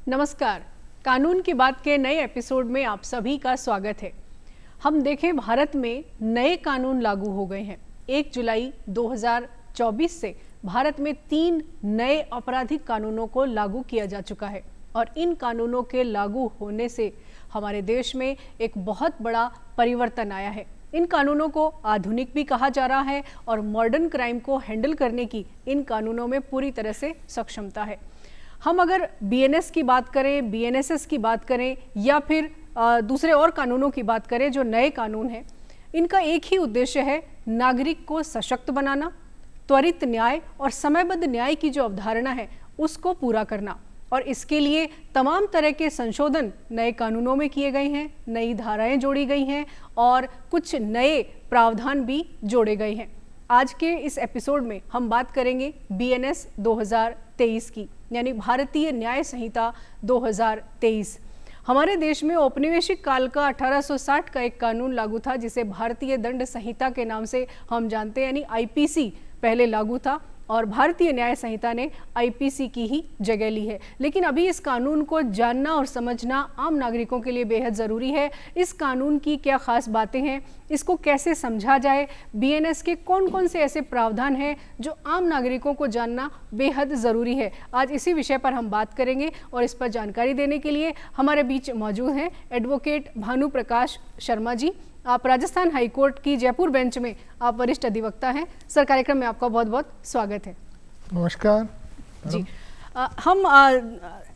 नमस्कार। कानून की बात के नए एपिसोड में आप सभी का स्वागत है। हम देखें, भारत में नए कानून लागू हो गए हैं। 1 जुलाई 2024 से भारत में 3 नए आपराधिक कानूनों को लागू किया जा चुका है और इन कानूनों के लागू होने से हमारे देश में एक बहुत बड़ा परिवर्तन आया है। इन कानूनों को आधुनिक भी कहा जा रहा है और मॉडर्न क्राइम को हैंडल करने की इन कानूनों में पूरी तरह से सक्षमता है। हम अगर बीएनएस की बात करें, बीएनएसएस की बात करें या फिर दूसरे और कानूनों की बात करें जो नए कानून हैं, इनका एक ही उद्देश्य है नागरिक को सशक्त बनाना, त्वरित न्याय और समयबद्ध न्याय की जो अवधारणा है उसको पूरा करना। और इसके लिए तमाम तरह के संशोधन नए कानूनों में किए गए हैं, नई धाराएं जोड़ी गई हैं और कुछ नए प्रावधान भी जोड़े गए हैं। आज के इस एपिसोड में हम बात करेंगे बीएनएस 2023 की, यानी भारतीय न्याय संहिता 2023। हमारे देश में औपनिवेशिक काल का 1860 का एक कानून लागू था जिसे भारतीय दंड संहिता के नाम से हम जानते हैं, यानी आईपीसी पहले लागू था और भारतीय न्याय संहिता ने आईपीसी की ही जगह ली है। लेकिन अभी इस कानून को जानना और समझना आम नागरिकों के लिए बेहद ज़रूरी है। इस कानून की क्या खास बातें हैं, इसको कैसे समझा जाए, बीएनएस के कौन कौन से ऐसे प्रावधान हैं जो आम नागरिकों को जानना बेहद ज़रूरी है। आज इसी विषय पर हम बात करेंगे और इस पर जानकारी देने के लिए हमारे बीच मौजूद हैं एडवोकेट भानु प्रकाश शर्मा जी। आप राजस्थान हाईकोर्ट की जयपुर बेंच में आप वरिष्ठ अधिवक्ता हैं। सर, कार्यक्रम में आपका बहुत बहुत स्वागत है। नमस्कार जी। हम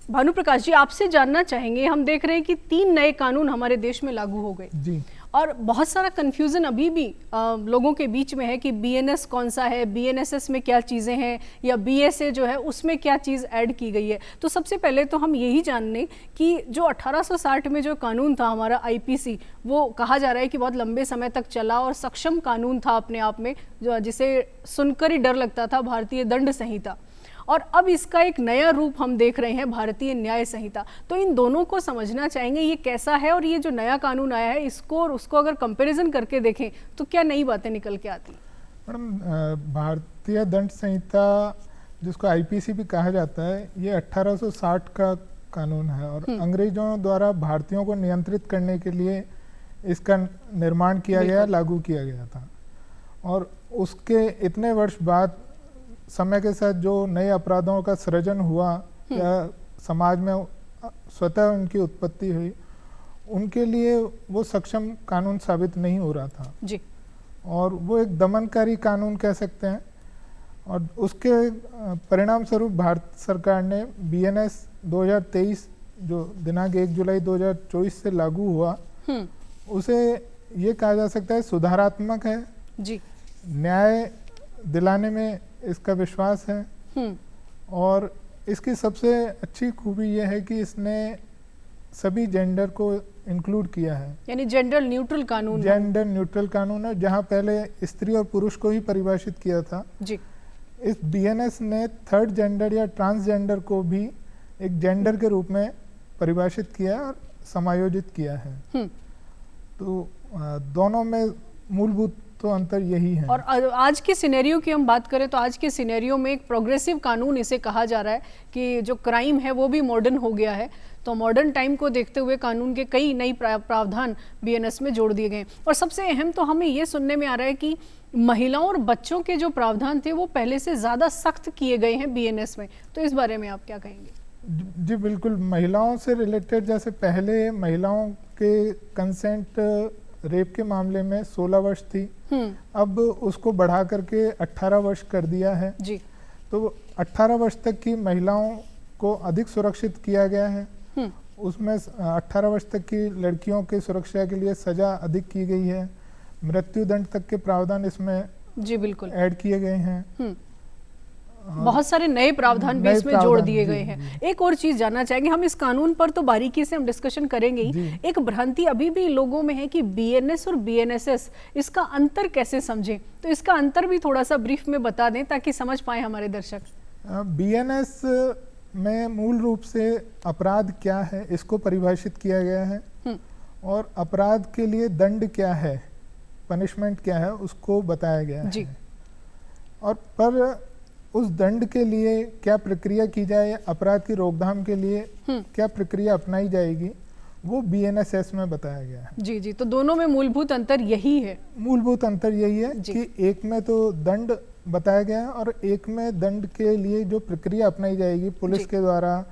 भानु प्रकाश जी आपसे जानना चाहेंगे, हम देख रहे हैं कि 3 नए कानून हमारे देश में लागू हो गए जी, और बहुत सारा कंफ्यूजन अभी भी लोगों के बीच में है कि बीएनएस कौन सा है, बीएनएसएस में क्या चीज़ें हैं या बीएसए जो है उसमें क्या चीज़ ऐड की गई है। तो सबसे पहले तो हम यही जानने कि जो 1860 में जो कानून था हमारा आईपीसी, वो कहा जा रहा है कि बहुत लंबे समय तक चला और सक्षम कानून था अपने आप में, जो जिसे सुनकर ही डर लगता था, भारतीय दंड संहिता। और अब इसका एक नया रूप हम देख रहे हैं, भारतीय न्याय संहिता। तो इन दोनों को समझना चाहेंगे, ये कैसा है और ये जो नया कानून आया है इसको और उसको अगर कंपैरिजन करके देखें तो क्या नई बातें निकल के आती हैं? मैडम, भारतीय दंड संहिता जिसको आईपीसी भी कहा जाता है, ये 1860 का कानून है और अंग्रेजों द्वारा भारतीयों को नियंत्रित करने के लिए इसका निर्माण किया गया, लागू किया गया था। और उसके इतने वर्ष बाद समय के साथ जो नए अपराधों का सृजन हुआ या समाज में स्वतः उनकी उत्पत्ति हुई, उनके लिए वो सक्षम कानून साबित नहीं हो रहा था जी। और वो एक दमनकारी कानून कह सकते हैं। और उसके परिणाम स्वरूप भारत सरकार ने बीएनएस 2023 जो दिनांक 1 जुलाई 2024 से लागू हुआ, उसे ये कहा जा सकता है सुधारात्मक है जी। न्याय दिलाने में इसका विश्वास है। और इसकी सबसे अच्छी खूबी यह है कि इसने सभी जेंडर को इंक्लूड किया है, यानी जेंडर न्यूट्रल कानून। जेंडर न्यूट्रल कानून है, जहां पहले स्त्री और पुरुष को ही परिभाषित किया था जी। इस बीएनएस ने थर्ड जेंडर या ट्रांसजेंडर को भी एक जेंडर के रूप में परिभाषित किया और समायोजित किया है। तो दोनों में मूलभूत तो अंतर यही है। और आज के सिनेरियो की हम बात करें तो आज के सिनेरियो में एक प्रोग्रेसिव कानून इसे कहा जा रहा है कि जो क्राइम है वो भी मॉडर्न हो गया है। तो मॉडर्न टाइम को देखते हुए कानून के कई नई प्रावधान बीएनएस में जोड़ दिए गए। और सबसे अहम तो हमें ये सुनने में आ रहा है कि महिलाओं और बच्चों के जो प्रावधान थे वो पहले से ज़्यादा सख्त किए गए हैं बीएनएस में। तो इस बारे में आप क्या कहेंगे? जी बिल्कुल, महिलाओं से रिलेटेड जैसे पहले महिलाओं के कंसेंट रेप के मामले में 16 वर्ष थी, अब उसको बढ़ा करके 18 वर्ष कर दिया है जी। तो 18 वर्ष तक की महिलाओं को अधिक सुरक्षित किया गया है। उसमें 18 वर्ष तक की लड़कियों की सुरक्षा के लिए सजा अधिक की गई है। मृत्यु दंड तक के प्रावधान इसमें जी बिल्कुल ऐड किए गए हैं। बहुत सारे नए प्रावधान भी इसमें जोड़ दिए गए हैं। एक और चीज जानना चाहेंगे, हम इस कानून पर तो बारीकी से हम डिस्कशन करेंगे ही। एक भ्रांति अभी भी लोगों में है कि बीएनएस और बीएनएसएस, इसका अंतर कैसे समझें? तो इसका अंतर भी थोड़ा सा ब्रीफ में बता दें ताकि समझ पाए हमारे दर्शक। बीएनएस में मूल रूप से अपराध क्या है इसको परिभाषित किया गया है और अपराध के लिए दंड क्या है, पनिशमेंट क्या है, उसको बताया गया है। और पर उस दंड के लिए क्या प्रक्रिया की जाए, अपराध की रोकथाम के लिए क्या प्रक्रिया अपनाई जाएगी, वो BNSS में बताया गया है। जी जी, तो दोनों में मूलभूत अंतर यही है। मूलभूत अंतर यही है कि एक में तो दंड बताया गया है और एक में दंड के लिए जो प्रक्रिया अपनाई जाएगी पुलिस के द्वारा,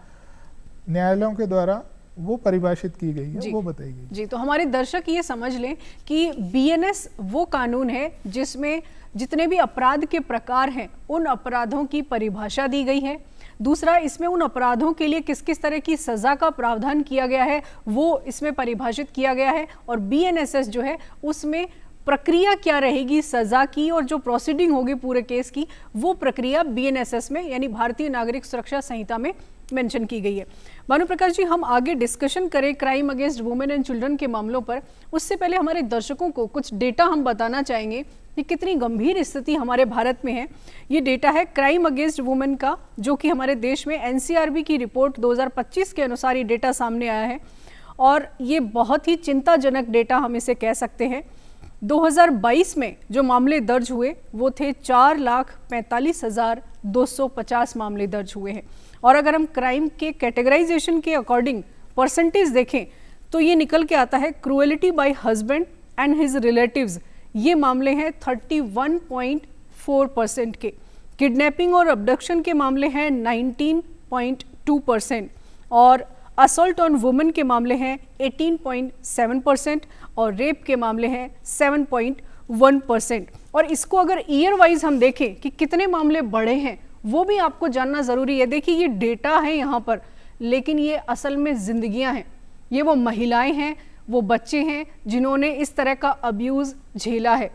न्यायालयों के द्वारा, वो परिभाषित की गई है, वो बताई गई जी। तो हमारे दर्शक ये समझ लें कि BNS वो कानून है जिसमें जितने भी अपराध के प्रकार हैं उन अपराधों की परिभाषा दी गई है। दूसरा, इसमें उन अपराधों के लिए किस किस तरह की सजा का प्रावधान किया गया है वो इसमें परिभाषित किया गया है। और BNSS जो है उसमें प्रक्रिया क्या रहेगी सजा की और जो प्रोसीडिंग होगी पूरे केस की, वो प्रक्रिया BNSS में यानी भारतीय नागरिक सुरक्षा संहिता में मेंशन की गई है। भानुप्रकाश जी, हम आगे डिस्कशन करें crime against women and children के मामलों पर, उससे पहले हमारे दर्शकों को कुछ डेटा हम बताना चाहेंगे कि कितनी गंभीर स्थिति हमारे भारत में है। ये डेटा है क्राइम अगेंस्ट वुमेन का, जो कि हमारे देश में NCRB की रिपोर्ट 2025 के अनुसार ये डेटा सामने आया है और ये बहुत ही चिंताजनक डेटा हम इसे कह सकते हैं। 2022 में जो मामले दर्ज हुए वो थे 4,45,250 मामले दर्ज हुए हैं। और अगर हम क्राइम के कैटेगराइजेशन के अकॉर्डिंग परसेंटेज देखें तो ये निकल के आता है cruelty bye husband and his relatives, ये मामले हैं 31.4% के। किडनैपिंग और अबडक्शन के मामले हैं 19.2% और असॉल्ट ऑन वुमेन के मामले हैं 18.7% और रेप के मामले हैं 7.1%। और इसको अगर ईयर वाइज हम देखें कि कितने मामले बढ़े हैं वो भी आपको जानना ज़रूरी है। देखिए, ये डेटा है यहाँ पर, लेकिन ये असल में जिंदगियाँ हैं। ये वो महिलाएं हैं, वो बच्चे हैं जिन्होंने इस तरह का अब्यूज़ झेला है।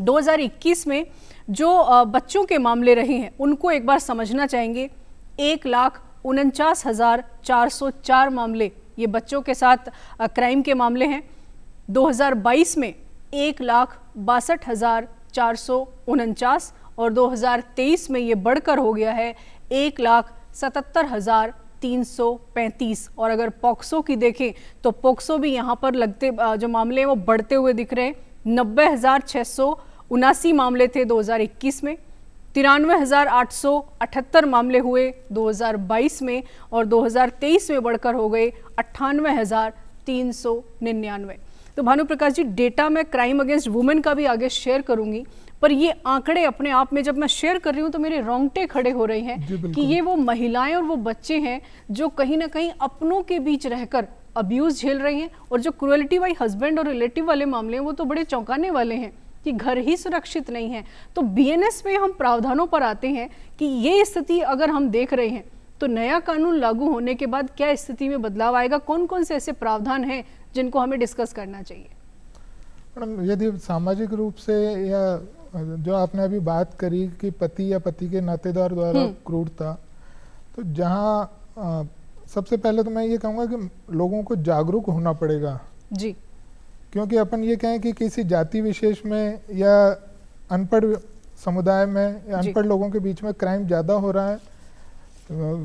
2021 में जो बच्चों के मामले रहे हैं उनको एक बार समझना चाहेंगे। 1,49,404 मामले ये बच्चों के साथ क्राइम के मामले हैं। 2022 में 1,62,449 और 2023 में ये बढ़कर हो गया है 1,77,335। और अगर पॉक्सो की देखें तो पॉक्सो भी यहाँ पर लगते जो मामले हैं वो बढ़ते हुए दिख रहे हैं। 90,679 मामले थे 2021 में, 93,878 मामले हुए 2022 में और 2023 में बढ़कर हो गए 98,399। तो भानुप्रकाश जी, डेटा मैं क्राइम अगेंस्ट वुमेन का भी आगे शेयर करूंगी, पर ये आंकड़े अपने आप में जब मैं शेयर कर रही हूँ तो मेरे रोंगटे खड़े हो रहे हैं कि ये वो महिलाएं और वो बच्चे हैं जो कहीं ना कहीं अपनों के बीच रहकर अब्यूज झेल रही हैं। और जो क्रूएलिटी बाई हस्बैंड और रिलेटिव वाले मामले हैं वो तो बड़े चौंकाने वाले हैं कि घर ही सुरक्षित नहीं है। तो BNS में हम प्रावधानों पर आते हैं कि ये स्थिति अगर हम देख रहे हैं तो नया कानून लागू होने के बाद क्या स्थिति में बदलाव आएगा, कौन कौन से ऐसे प्रावधान हैं जिनको हमें डिस्कस करना चाहिए? मैडम, यदि सामाजिक रूप से या जो आपने अभी बात करी कि पति या पति के नातेदार द्वारा क्रूरता, तो जहाँ सबसे पहले तो मैं ये कहूँगा कि लोगों को जागरूक होना पड़ेगा जी, क्योंकि अपन ये कहें कि किसी जाति विशेष में या अनपढ़ समुदाय में या अनपढ़ लोगों के बीच में क्राइम ज़्यादा हो रहा है।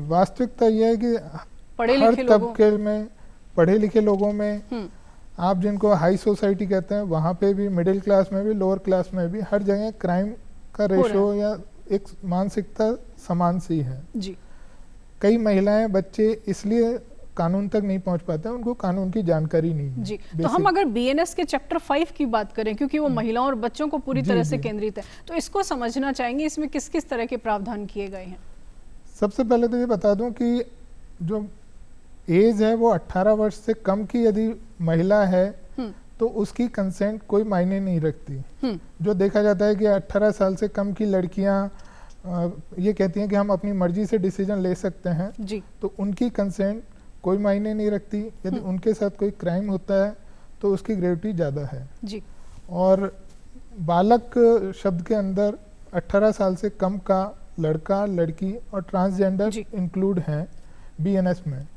वास्तविकता यह है कि हर तबके में, पढ़े लिखे लोगों में, आप जिनको हाई सोसाइटी कहते हैं वहाँ पे भी, मिडिल क्लास में भी, लोअर क्लास में भी, हर जगह क्राइम का रेशो या एक मानसिकता समान सी है जी। कई महिलाएं, बच्चे इसलिए कानून तक नहीं पहुंच पाते, उनको कानून की जानकारी नहीं है जी। तो हम अगर BNS के चैप्टर 5 की बात करें, क्योंकि वो महिलाओं और बच्चों को पूरी तरह से केंद्रित है, तो इसको समझना चाहेंगे इसमें किस किस तरह के प्रावधान किए गए हैं। सबसे पहले तो ये बता दूं कि जो एज है वो 18 वर्ष से कम की यदि महिला है तो उसकी कंसेंट कोई मायने नहीं रखती। जो देखा जाता है कि 18 साल से कम की लड़कियां ये कहती हैं कि हम अपनी मर्जी से डिसीजन ले सकते हैं जी। तो उनकी कंसेंट कोई मायने नहीं रखती। यदि उनके साथ कोई क्राइम होता है तो उसकी ग्रेविटी ज़्यादा है जी। और बालक शब्द के अंदर 18 साल से कम का लड़का, लड़की और ट्रांसजेंडर इंक्लूड हैं BNS में।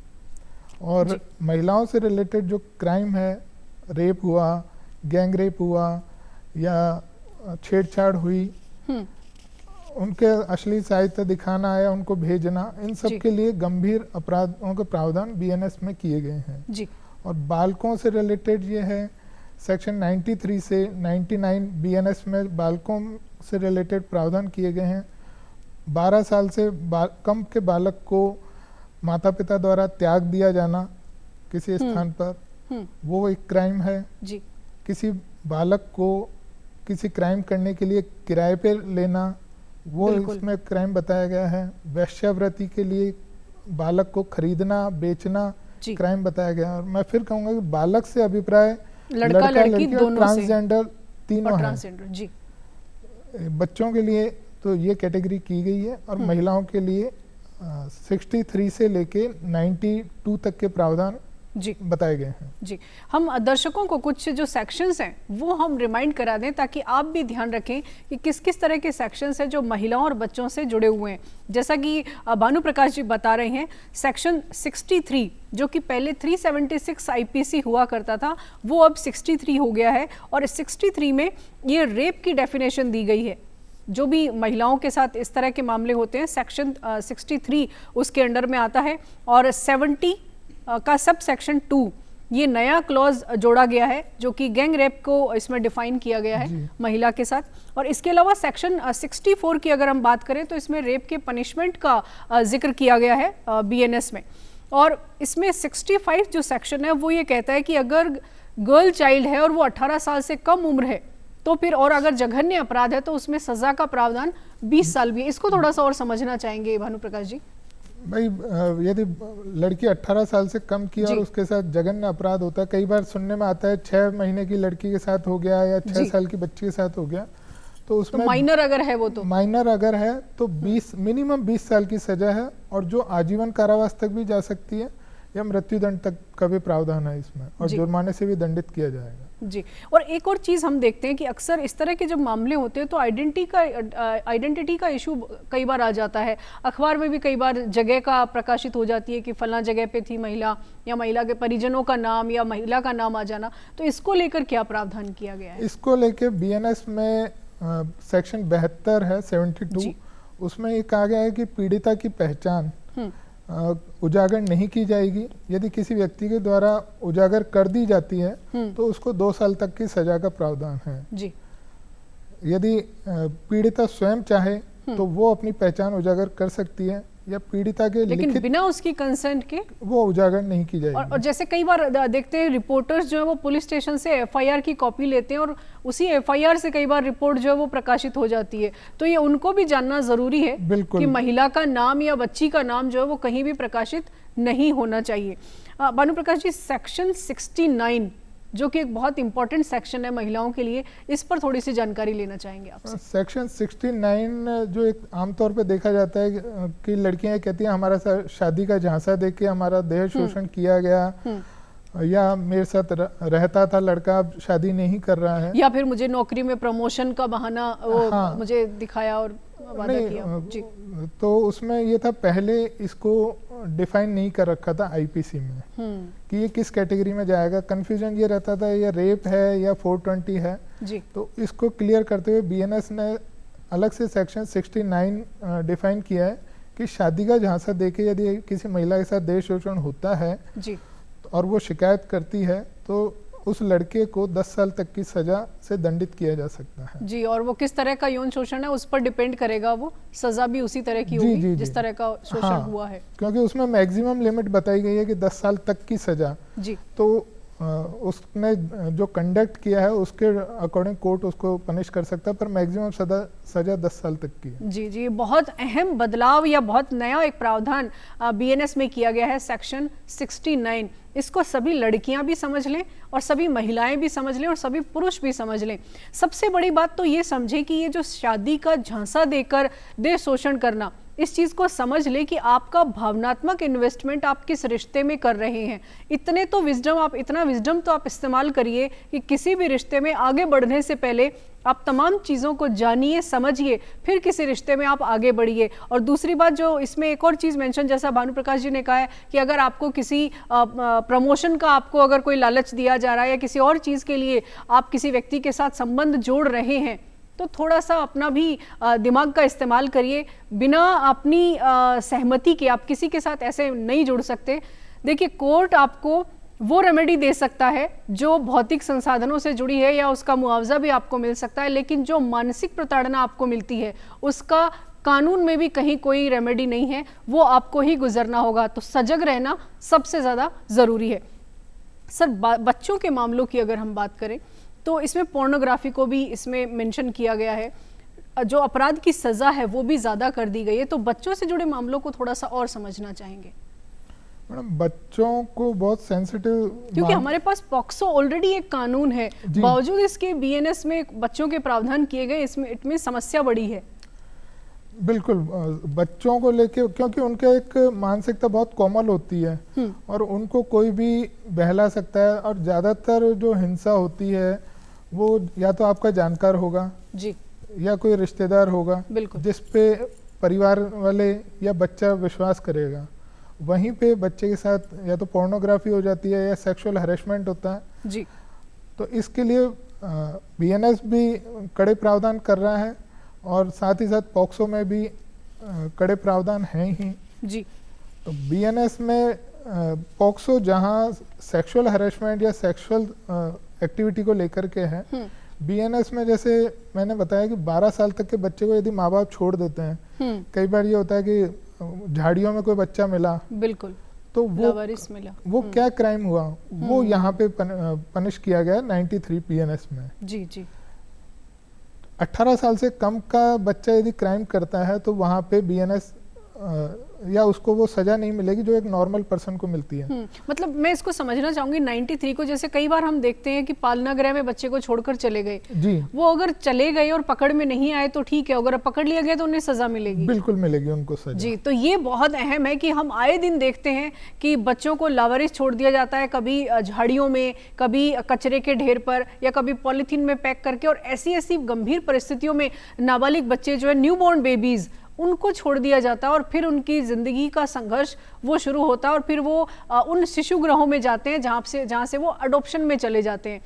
और महिलाओं से रिलेटेड जो क्राइम है, रेप हुआ, गैंग रेप हुआ या छेड़छाड़ हुई, उनके अश्लील साहित्य दिखाना या उनको भेजना, इन सब के लिए गंभीर अपराधों के प्रावधान BNS में किए गए हैं जी। और बालकों से रिलेटेड ये है, सेक्शन 93 से 99 BNS में बालकों से रिलेटेड प्रावधान किए गए हैं। 12 साल से कम के बालक को माता पिता द्वारा त्याग दिया जाना किसी स्थान पर, वो एक क्राइम है जी। किसी बालक को किसी क्राइम करने के लिए किराए पे लेना, वो इसमें क्राइम बताया गया है। वेश्यावृत्ति के लिए बालक को खरीदना बेचना क्राइम बताया गया है। और मैं फिर कहूँगा कि बालक से अभिप्राय लड़का लड़की दोनों, ट्रांसजेंडर तीनों है जी। बच्चों के लिए तो ये कैटेगरी की गई है, और महिलाओं के लिए 63 से लेके 92 तक के प्रावधान जी बताए गए हैं। जी, हम दर्शकों को कुछ जो सेक्शंस हैं वो हम रिमाइंड करा दें ताकि आप भी ध्यान रखें कि किस किस तरह के सेक्शंस हैं जो महिलाओं और बच्चों से जुड़े हुए हैं। जैसा कि भानु प्रकाश जी बता रहे हैं, सेक्शन 63 जो कि पहले 376 आईपीसी हुआ करता था, वो अब 63 हो गया है, और 63 में ये रेप की डेफिनेशन दी गई है। जो भी महिलाओं के साथ इस तरह के मामले होते हैं, सेक्शन 63 उसके अंडर में आता है। और 70 का सब सेक्शन 2 ये नया क्लॉज जोड़ा गया है जो कि गैंग रेप को इसमें डिफाइन किया गया है महिला के साथ। और इसके अलावा सेक्शन 64 की अगर हम बात करें तो इसमें रेप के पनिशमेंट का जिक्र किया गया है बीएनएस में। और इसमें 65 जो सेक्शन है वो ये कहता है कि अगर गर्ल चाइल्ड है और वो 18 साल से कम उम्र है तो फिर, और अगर जघन्य अपराध है तो उसमें सजा का प्रावधान 20 साल भी है। इसको थोड़ा सा और समझना चाहेंगे भानु प्रकाश जी। भाई यदि लड़की 18 साल से कम की और उसके साथ जघन्य अपराध होता है, कई बार सुनने में आता है 6 महीने की लड़की के साथ हो गया या 6 साल की बच्ची के साथ हो गया, तो उसमें तो माइनर अगर है वो तो माइनर अगर है तो 20 मिनिमम 20 साल की सजा है, और जो आजीवन कारावास तक भी जा सकती है या मृत्युदंड तक का भी प्रावधान है इसमें, और जुर्माने से भी दंडित किया जाएगा जी। और एक और चीज़ हम देखते हैं कि अक्सर इस तरह के जब मामले होते हैं तो आइडेंटिटी का इशू कई बार आ जाता है। अखबार में भी कई बार जगह का प्रकाशित हो जाती है कि फला जगह पे थी महिला, या महिला के परिजनों का नाम या महिला का नाम आ जाना। तो इसको लेकर क्या प्रावधान किया गया है? इसको लेकर बीएनएस में सेक्शन 72 है 72, उसमें ये कहा गया है कि पीड़िता की पहचान उजागर नहीं की जाएगी। यदि किसी व्यक्ति के द्वारा उजागर कर दी जाती है तो उसको 2 साल तक की सजा का प्रावधान है जी। यदि पीड़िता स्वयं चाहे तो वो अपनी पहचान उजागर कर सकती है, या पीड़िता के लेकिन बिना उसकी कंसेंट के वो उजागर नहीं की जाएगी। और जैसे कई बार देखते हैं रिपोर्टर्स जो है वो पुलिस स्टेशन से एफआईआर की कॉपी लेते हैं और उसी एफआईआर से कई बार रिपोर्ट जो है वो प्रकाशित हो जाती है। तो ये उनको भी जानना जरूरी है कि महिला का नाम या बच्ची का नाम जो है वो कहीं भी प्रकाशित नहीं होना चाहिए। भानु प्रकाश जी, सेक्शन 69 जो कि एक बहुत इंपॉर्टेंट सेक्शन है महिलाओं के लिए, इस पर थोड़ी सी जानकारी लेना चाहेंगे आपसे। सेक्शन 69 जो एक आमतौर पे देखा जाता है कि लड़कियां कहती हैं हमारा शादी का झांसा देके हमारा दहेज शोषण किया गया, या मेरे साथ रहता था लड़का अब शादी नहीं कर रहा है, या फिर मुझे नौकरी में प्रमोशन का बहाना वो मुझे दिखाया और वादा किया जी। तो उसमें ये था, पहले इसको डिफाइन नहीं कर रखा था आईपीसी में कि ये किस कैटेगरी में जाएगा। कंफ्यूजन ये रहता था ये रेप है या 420 है जी। तो इसको क्लियर करते हुए बीएनएस ने अलग से सेक्शन 69 डिफाइन किया है कि शादी का झांसा देके यदि किसी महिला के साथ दहेज शोषण होता है जी, और वो शिकायत करती है तो उस लड़के को 10 साल तक की सजा से दंडित किया जा सकता है जी। और वो किस तरह का यौन शोषण है उस पर डिपेंड करेगा, वो सजा भी उसी तरह की होगी जिस तरह का शोषण हुआ है, क्योंकि उसमें मैक्सिमम लिमिट बताई गई है कि 10 साल तक की सजा जी। तो उसने जो कंडक्ट किया है उसके अकॉर्डिंग कोर्ट उसको पनिश कर सकता है, पर मैक्सिमम सजा 10 साल तक की है जी। जी, बहुत अहम बदलाव या बहुत नया एक प्रावधान बीएनएस में किया गया है, सेक्शन 69। इसको सभी लड़कियां भी समझ लें और सभी महिलाएं भी समझ लें और सभी पुरुष भी समझ लें। सबसे बड़ी बात तो ये समझें कि ये जो शादी का झांसा देकर दहेज शोषण करना, इस चीज़ को समझ ले कि आपका भावनात्मक इन्वेस्टमेंट आप किस रिश्ते में कर रहे हैं। इतना विजडम तो आप इस्तेमाल करिए कि किसी भी रिश्ते में आगे बढ़ने से पहले आप तमाम चीज़ों को जानिए, समझिए, फिर किसी रिश्ते में आप आगे बढ़िए। और दूसरी बात जो इसमें एक और चीज़ मेंशन, जैसा भानु प्रकाश जी ने कहा है कि अगर आपको किसी प्रमोशन का आपको अगर कोई लालच दिया जा रहा है या किसी और चीज़ के लिए आप किसी व्यक्ति के साथ संबंध जोड़ रहे हैं तो थोड़ा सा अपना भी दिमाग का इस्तेमाल करिए। बिना अपनी सहमति के आप किसी के साथ ऐसे नहीं जुड़ सकते। देखिए, कोर्ट आपको वो रेमेडी दे सकता है जो भौतिक संसाधनों से जुड़ी है या उसका मुआवजा भी आपको मिल सकता है, लेकिन जो मानसिक प्रताड़ना आपको मिलती है उसका कानून में भी कहीं कोई रेमेडी नहीं है, वो आपको ही गुजरना होगा। तो सजग रहना सबसे ज़्यादा ज़रूरी है। सर, बच्चों के मामलों की अगर हम बात करें तो इसमें पोर्नोग्राफी को भी इसमें मेंशन किया गया है, जो अपराध की सज़ा है वो भी ज़्यादा कर दी गई है। तो बच्चों से जुड़े मामलों को थोड़ा सा और समझना चाहेंगे। मैडम, बच्चों को बहुत सेंसिटिव, क्योंकि हमारे पास पॉक्सो ऑलरेडी एक कानून है, बावजूद इसके बीएनएस में बच्चों के प्रावधान किए गए, इसमें समस्या बड़ी है। बिल्कुल, बच्चों को लेके, क्योंकि उनका एक मानसिकता बहुत कोमल होती है और उनको कोई भी बहला सकता है। और ज़्यादातर जो हिंसा होती है वो या तो आपका जानकार होगा जी, या कोई रिश्तेदार होगा जिस पे परिवार वाले या बच्चा विश्वास करेगा। वहीं पे बच्चे के साथ या तो पोर्नोग्राफी हो जाती है या सेक्सुअल हैरेसमेंट होता है जी। तो इसके लिए बीएनएस भी कड़े प्रावधान कर रहा है और साथ ही साथ पॉक्सो में भी कड़े प्रावधान हैं ही जी। तो बीएनएस में पॉक्सो जहां सेक्सुअल हैरेसमेंट या सेक्सुअल एक्टिविटी को लेकर के है, बीएनएस में जैसे मैंने बताया कि 12 साल तक के बच्चे को यदि माँ बाप छोड़ देते हैं, कई बार ये होता है कि झाड़ियों में कोई बच्चा मिला, बिल्कुल, तो वो क्या क्राइम हुआ, वो यहाँ पे पनिश किया गया 93 पीएनएस में। जी जी। 18 साल से कम का बच्चा यदि क्राइम करता है तो वहाँ पे बीएनएस या उसको वो सजा नहीं मिलेगी जो एक नॉर्मल पर्सन को मिलती है। मतलब मैं इसको समझना चाहूंगी 93 को, जैसे कई बार हम देखते हैं कि पालना गृह में बच्चे को छोड़कर चले गए जी, वो अगर चले गए और पकड़ में नहीं आए तो ठीक है, अगर पकड़ लिया गया तो उन्हें सजा मिलेगी। बिल्कुल मिलेगी उनको सजा जी। तो ये बहुत अहम है कि हम आए दिन देखते हैं कि बच्चों को लावारिस छोड़ दिया जाता है, कभी झाड़ियों में, कभी कचरे के ढेर पर, या कभी पॉलिथीन में पैक करके, और ऐसी ऐसी गंभीर परिस्थितियों में नाबालिग बच्चे जो है, न्यूबॉर्न बेबीज, उनको छोड़ दिया जाता है और फिर उनकी ज़िंदगी का संघर्ष वो शुरू होता है और फिर वो उन शिशु गृहों में जाते हैं जहाँ से वो अडॉप्शन में चले जाते हैं।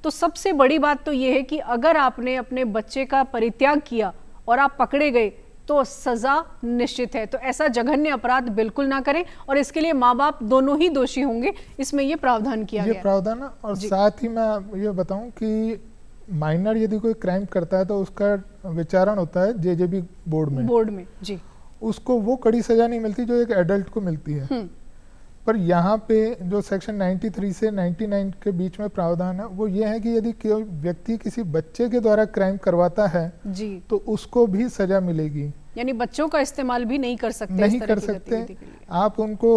तो सबसे बड़ी बात तो ये है कि अगर आपने अपने बच्चे का परित्याग किया और आप पकड़े गए तो सज़ा निश्चित है। तो ऐसा जघन्य अपराध बिल्कुल ना करें और इसके लिए माँ बाप दोनों ही दोषी होंगे, इसमें ये प्रावधान किया गया है। ये प्रावधान है। और साथ ही मैं ये बताऊं कि माइनर यदि कोई क्राइम करता है तो उसका विचारण होता है जेजेबी बोर्ड में जी। उसको वो कड़ी सजा नहीं मिलती जो एक एडल्ट को मिलती है। पर यहाँ पे जो सेक्शन 93 से 99 के बीच में प्रावधान है वो ये है कि यदि कोई व्यक्ति किसी बच्चे के द्वारा क्राइम करवाता है जी, तो उसको भी सजा मिलेगी। यानी बच्चों का इस्तेमाल भी नहीं कर सकते, आप उनको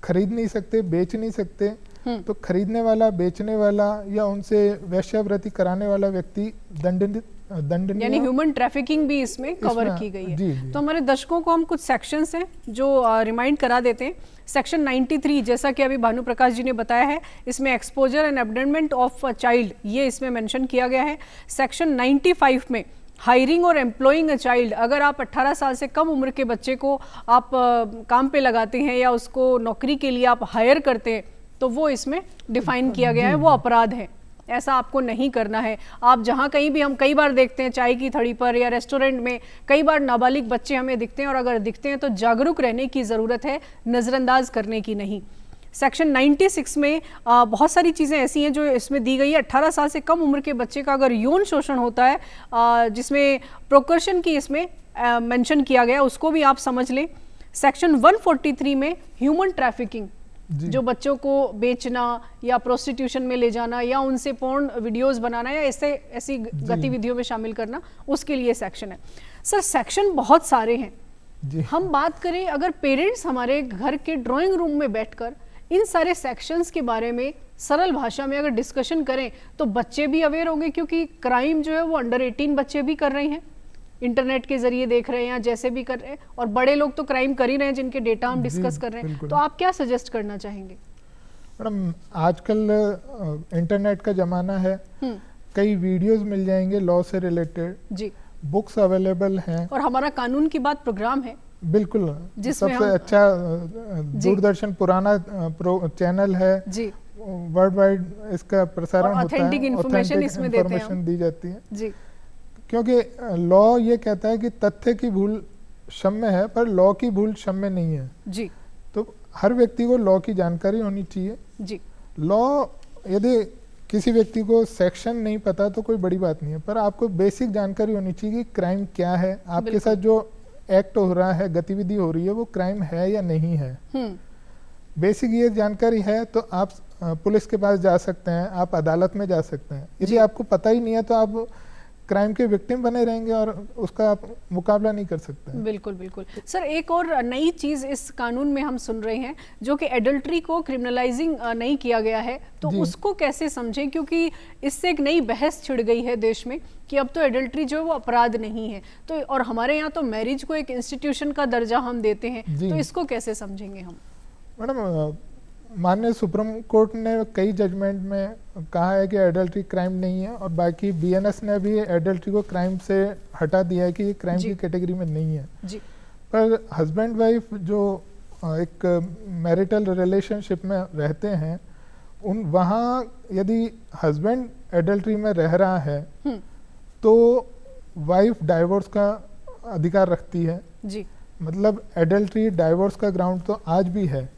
खरीद नहीं सकते, बेच नहीं सकते। तो खरीदने वाला, बेचने वाला या उनसे वेश्यावृत्ति कराने वाला व्यक्ति दंडनीय, यानी ह्यूमन ट्रैफिकिंग भी इसमें कवर की गई है। जी। तो हमारे दर्शकों को हम कुछ सेक्शंस हैं जो रिमाइंड करा देते हैं। सेक्शन 93, जैसा कि अभी भानु प्रकाश जी ने बताया है, इसमें exposure and abandonment of a child, ये इसमें मेंशन किया गया है। सेक्शन 95 में हायरिंग और एम्प्लॉइंग अ चाइल्ड, अगर आप 18 साल से कम उम्र के बच्चे को आप काम पे लगाते हैं या उसको नौकरी के लिए आप हायर करते हैं तो वो इसमें डिफाइन किया गया है, वो अपराध है, ऐसा आपको नहीं करना है। आप जहाँ कहीं भी, हम कई बार देखते हैं चाय की थड़ी पर या रेस्टोरेंट में कई बार नाबालिग बच्चे हमें दिखते हैं और अगर दिखते हैं तो जागरूक रहने की ज़रूरत है, नज़रअंदाज करने की नहीं। सेक्शन 96 में बहुत सारी चीज़ें ऐसी हैं जो इसमें दी गई है। 18 साल से कम उम्र के बच्चे का अगर यौन शोषण होता है जिसमें प्रोकर्शन की इसमें मेंशन किया गया, उसको भी आप समझ लें। सेक्शन 143 में ह्यूमन ट्रैफिकिंग, जो बच्चों को बेचना या प्रोस्टिट्यूशन में ले जाना या उनसे पोर्न वीडियोस बनाना या ऐसी गतिविधियों में शामिल करना, उसके लिए सेक्शन है। सर, सेक्शन बहुत सारे हैं। हम बात करें, अगर पेरेंट्स हमारे घर के ड्राइंग रूम में बैठकर इन सारे सेक्शंस के बारे में सरल भाषा में अगर डिस्कशन करें तो बच्चे भी अवेयर होंगे, क्योंकि क्राइम जो है वो अंडर 18 बच्चे भी कर रहे हैं, इंटरनेट के जरिए देख रहे हैं या जैसे भी कर रहे हैं, और बड़े लोग तो क्राइम कर ही रहे हैं जिनके डेटा हम डिस्कस कर रहे हैं। तो आप क्या सजेस्ट करना चाहेंगे? मैडम, आजकल इंटरनेट का जमाना है, कई वीडियोस मिल जाएंगे लॉ से रिलेटेड जी, बुक्स अवेलेबल हैं, और हमारा कानून की बात प्रोग्राम है, बिल्कुल सबसे अच्छा दूरदर्शन पुराना चैनल है जी, वर्ल्ड वाइड इसका प्रसारण होता है, ऑथेंटिक इन्फॉर्मेशन दी जाती है जी। क्योंकि लॉ ये कहता है कि तथ्य की भूल क्षम्य है पर लॉ की भूल क्षम्य नहीं है जी। तो हर व्यक्ति को लॉ की जानकारी होनी चाहिए जी। लॉ, यदि किसी व्यक्ति को सेक्शन नहीं पता तो कोई बड़ी बात नहीं है, पर आपको बेसिक जानकारी होनी चाहिए कि क्राइम क्या है, आपके साथ जो एक्ट हो रहा है, गतिविधि हो रही है, वो क्राइम है या नहीं है। बेसिक ये जानकारी है तो आप पुलिस के पास जा सकते हैं, आप अदालत में जा सकते हैं। यदि आपको पता ही नहीं है तो आप क्राइम के विक्टिम बने रहेंगे और उसका आप मुकाबला नहीं कर सकते। बिल्कुल बिल्कुल। सर, एक और नई चीज़ इस कानून में हम सुन रहे हैं जो कि एडल्ट्री को क्रिमिनलाइजिंग नहीं किया गया है, तो उसको कैसे समझें, क्योंकि इससे एक नई बहस छिड़ गई है देश में कि अब तो एडल्ट्री जो है वो अपराध नहीं है, तो और हमारे यहाँ तो मैरिज को एक इंस्टीट्यूशन का दर्जा हम देते हैं, तो इसको कैसे समझेंगे हम? मैडम, माननीय सुप्रीम कोर्ट ने कई जजमेंट में कहा है कि एडल्ट्री क्राइम नहीं है, और बाकी बीएनएस ने भी एडल्ट्री को क्राइम से हटा दिया है कि ये क्राइम की कैटेगरी में नहीं है जी। पर हस्बैंड वाइफ जो एक मैरिटल रिलेशनशिप में रहते हैं, वहाँ यदि हस्बैंड एडल्ट्री में रह रहा है तो वाइफ डाइवोर्स का अधिकार रखती है जी। मतलब एडल्ट्री डाइवोर्स का ग्राउंड तो आज भी है,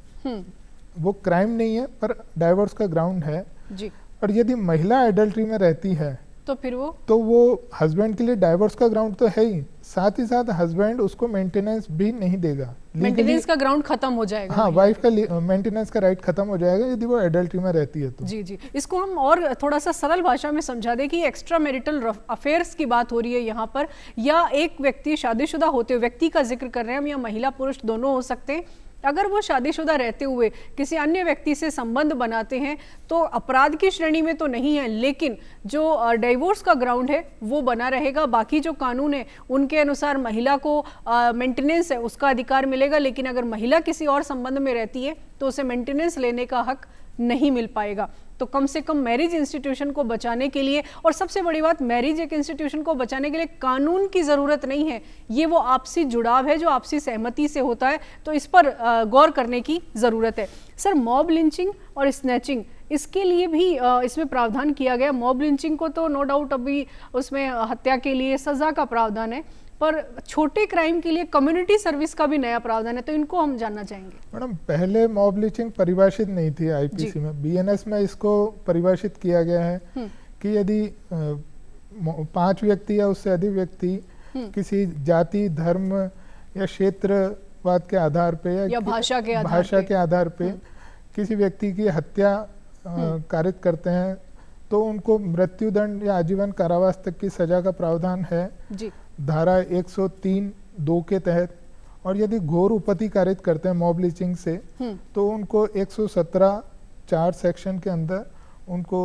वो क्राइम नहीं है पर डाइवोर्स का ग्राउंड है जी। और यदि महिला एडल्ट्री में रहती है तो फिर वो हस्बैंड के लिए डाइवोर्स का ग्राउंड तो है ही, साथ ही साथ हस्बैंड उसको मेंटेनेंस भी नहीं देगा, मेंटेनेंस का ग्राउंड खत्म हो जाएगा। हाँ, वाइफ का मेंटेनेंस का राइट खत्म हो जाएगा यदि वो एडल्ट्री में रहती है तो। जी जी, इसको हम और थोड़ा सा सरल भाषा में समझा दें कि एक्स्ट्रा मैरिटल अफेयर्स की बात हो रही है यहाँ पर, या एक व्यक्ति शादीशुदा होते हुए, व्यक्ति का जिक्र कर रहे हैं हम, या महिला पुरुष दोनों हो सकते हैं, अगर वो शादीशुदा रहते हुए किसी अन्य व्यक्ति से संबंध बनाते हैं तो अपराध की श्रेणी में तो नहीं है, लेकिन जो डिवोर्स का ग्राउंड है वो बना रहेगा। बाकी जो कानून है उनके अनुसार महिला को मेंटेनेंस है उसका अधिकार मिलेगा, लेकिन अगर महिला किसी और संबंध में रहती है तो उसे मेंटेनेंस लेने का हक नहीं मिल पाएगा। तो कम से कम मैरिज इंस्टीट्यूशन को बचाने के लिए, और सबसे बड़ी बात, मैरिज एक इंस्टीट्यूशन को बचाने के लिए कानून की ज़रूरत नहीं है, ये वो आपसी जुड़ाव है जो आपसी सहमति से होता है, तो इस पर गौर करने की ज़रूरत है। सर, मॉब लिंचिंग और स्नैचिंग, इसके लिए भी इसमें प्रावधान किया गया। मॉब लिंचिंग को तो नो डाउट अभी उसमें हत्या के लिए सज़ा का प्रावधान है, पर छोटे क्राइम के लिए कम्युनिटी सर्विस का भी नया प्रावधान है, तो इनको हम जानना चाहेंगे। मैडम, पहले मॉब लिंचिंग परिभाषित नहीं थी आईपीसी में, बीएनएस में इसको परिभाषित किया गया है कि यदि 5 व्यक्ति या उससे अधिक व्यक्ति किसी जाति, धर्म या क्षेत्रवाद के आधार पे या भाषा के आधार पे किसी व्यक्ति की हत्या कारित करते हैं तो उनको मृत्युदंड या आजीवन कारावास तक की सजा का प्रावधान है जी। धारा 103(2) के तहत। और यदि घोर उपति कारित करते हैं मॉब लिंचिंग से तो उनको 117(4) सेक्शन के अंदर उनको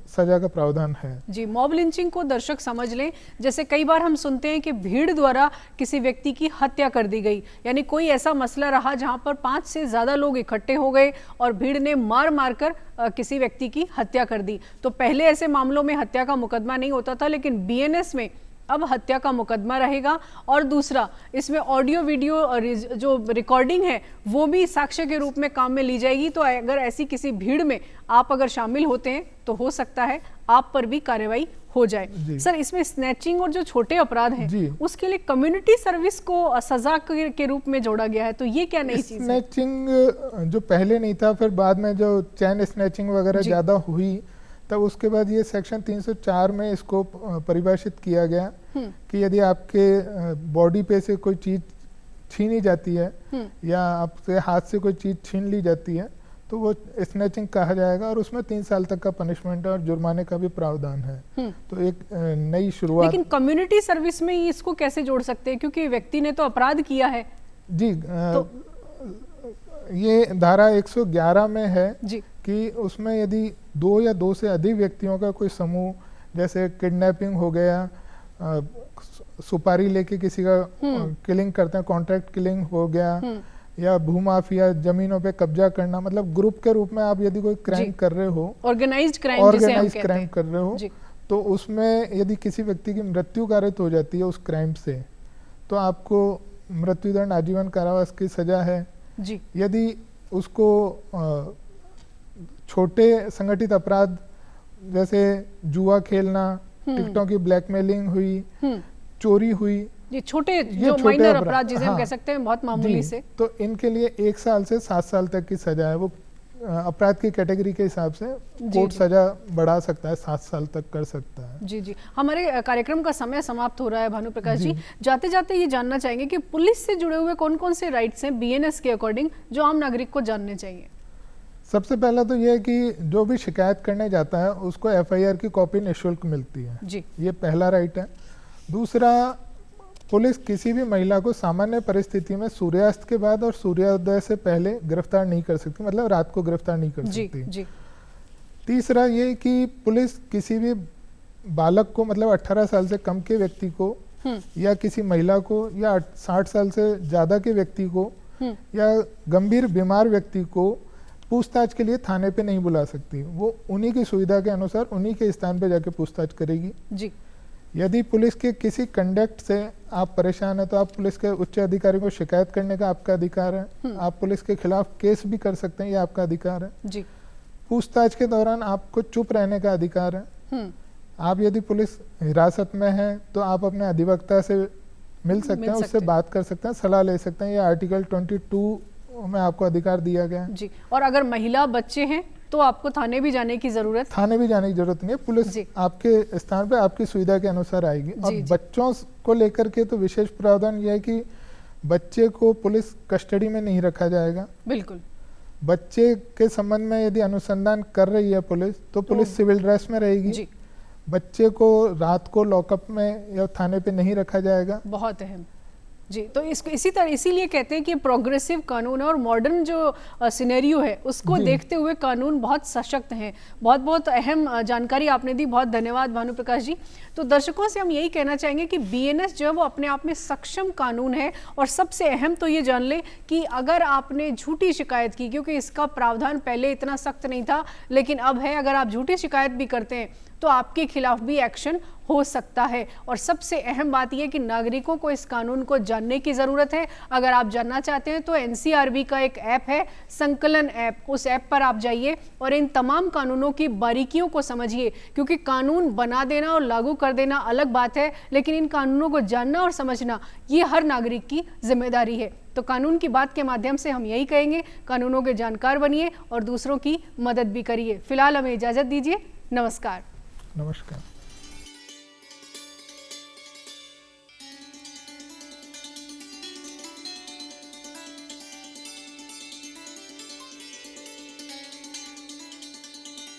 सजा का प्रावधान है जी। मॉब लिंचिंग को दर्शक समझ लें, जैसे कई बार हम सुनते हैं कि भीड़ द्वारा किसी व्यक्ति की हत्या कर दी गई, यानी कोई ऐसा मसला रहा जहां पर 5 से ज्यादा लोग इकट्ठे हो गए और भीड़ ने मार मारकर किसी व्यक्ति की हत्या कर दी। तो पहले ऐसे मामलों में हत्या का मुकदमा नहीं होता था, लेकिन बीएनएस में अब हत्या का मुकदमा रहेगा। और दूसरा, इसमें ऑडियो वीडियो जो रिकॉर्डिंग है वो भी साक्ष्य के रूप में काम में ली जाएगी। तो अगर ऐसी किसी भीड़ में आप अगर शामिल होते हैं तो हो सकता है आप पर भी कार्रवाई हो जाए। सर, इसमें स्नैचिंग और जो छोटे अपराध हैं उसके लिए कम्युनिटी सर्विस को सजा के रूप में जोड़ा गया है, तो ये क्या नई चीज है? स्नैचिंग जो पहले नहीं था, फिर बाद में जो चैन स्नैचिंग वगैरह ज्यादा हुई, तब उसके बाद ये सेक्शन 304 में इसको परिभाषित किया गया कि यदि आपके बॉडी पे से कोई चीज छीनी जाती है या आपसे हाथ से कोई चीज छीन ली जाती है तो वो स्नैचिंग कहा जाएगा, और उसमें 3 साल तक का पनिशमेंट और जुर्माने का भी प्रावधान है। तो एक नई शुरुआत। लेकिन कम्युनिटी सर्विस में इसको कैसे जोड़ सकते हैं, क्योंकि व्यक्ति ने तो अपराध किया है जी। ये धारा 111 में है जी कि उसमें यदि 2 या 2 से अधिक व्यक्तियों का कोई समूह, जैसे किडनैपिंग हो गया, सुपारी लेके किसी का किलिंग करते हैं, कॉन्ट्रैक्ट किलिंग हो गया, या भूमाफिया, जमीनों पे कब्जा करना, मतलब ग्रुप के रूप में आप यदि कोई क्राइम कर रहे हो, ऑर्गेनाइज्ड क्राइम कर रहे हो, तो उसमें यदि किसी व्यक्ति की मृत्यु कारित हो जाती है उस क्राइम से, तो आपको मृत्युदंड, आजीवन कारावास की सजा है जी। यदि उसको छोटे संगठित अपराध जैसे जुआ खेलना, टिकटों की ब्लैकमेलिंग हुई, चोरी हुई, ये छोटे जो माइनर अपराध जिसे हम कह सकते हैं बहुत मामूली से, तो इनके लिए 1 साल से 7 साल तक की सजा है। वो अपराध की कैटेगरी के हिसाब से कोर्ट सजा बढ़ा सकता है, 7 साल तक कर सकता है। जी जी, हमारे कार्यक्रम का समय समाप्त हो रहा है भानु प्रकाश जी। जाते जाते ये जानना चाहेंगे कि पुलिस से जुड़े हुए कौन कौन से राइट्स हैं बीएनएस के अकॉर्डिंग जो आम नागरिक को जानने चाहिए? सबसे पहला तो ये है कि जो भी शिकायत करने जाता है उसको एफआईआर की कॉपी निःशुल्क मिलती है जी, ये पहला राइट है। दूसरा, पुलिस किसी भी महिला को सामान्य परिस्थिति में सूर्यास्त के बाद और सूर्योदय से पहले गिरफ्तार नहीं कर सकती, मतलब रात को गिरफ्तार नहीं कर सकती जी। तीसरा ये कि पुलिस किसी भी बालक को, मतलब 18 साल से कम के व्यक्ति को या किसी महिला को या 60 साल से ज्यादा के व्यक्ति को या गंभीर बीमार व्यक्ति को पूछताछ के लिए थाने पे नहीं बुला सकती। वो उन्हीं की सुविधा के अनुसार उन्हीं के स्थान पे जाके पूछताछ करेगी जी। यदि पुलिस के किसी कंडक्ट से आप परेशान है तो आप पुलिस के उच्च अधिकारी को शिकायत करने का आपका अधिकार है। आप पुलिस के खिलाफ केस भी कर सकते हैं, ये आपका अधिकार है जी। पूछताछ के दौरान आपको चुप रहने का अधिकार है। आप यदि पुलिस हिरासत में है तो आप अपने अधिवक्ता से मिल सकते हैं, उससे बात कर सकते हैं, सलाह ले सकते हैं। ये आर्टिकल 22 में आपको अधिकार दिया गया है जी। और अगर महिला बच्चे हैं तो आपको थाने भी जाने की जरूरत नहीं है। पुलिस आपके स्थान पे आपकी सुविधा के अनुसार आएगी। और बच्चों को लेकर के तो विशेष प्रावधान यह है कि बच्चे को पुलिस कस्टडी में नहीं रखा जाएगा। बिल्कुल। बच्चे के संबंध में यदि अनुसंधान कर रही है पुलिस तो पुलिस सिविल ड्रेस में रहेगी जी। बच्चे को रात को लॉकअप में या थाने पे नहीं रखा जाएगा। बहुत अहम जी। तो इसको इसीलिए कहते हैं कि प्रोग्रेसिव कानून है और मॉडर्न जो सिनेरियो है उसको देखते हुए कानून बहुत सशक्त हैं। बहुत बहुत अहम जानकारी आपने दी, बहुत धन्यवाद भानु प्रकाश जी। तो दर्शकों से हम यही कहना चाहेंगे कि बीएनएस जो है वो अपने आप में सक्षम कानून है। और सबसे अहम तो ये जान ले कि अगर आपने झूठी शिकायत की, क्योंकि इसका प्रावधान पहले इतना सख्त नहीं था लेकिन अब है, अगर आप झूठी शिकायत भी करते हैं तो आपके खिलाफ भी एक्शन हो सकता है। और सबसे अहम बात यह कि नागरिकों को इस कानून को जानने की जरूरत है। अगर आप जानना चाहते हैं तो एनसीआरबी का एक ऐप है, संकलन ऐप, उस ऐप पर आप जाइए और इन तमाम कानूनों की बारीकियों को समझिए। क्योंकि कानून बना देना और लागू कर देना अलग बात है, लेकिन इन कानूनों को जानना और समझना ये हर नागरिक की जिम्मेदारी है। तो कानून की बात के माध्यम से हम यही कहेंगे, कानूनों के जानकार बनिए और दूसरों की मदद भी करिए। फिलहाल हमें इजाजत दीजिए। नमस्कार। नमस्कार।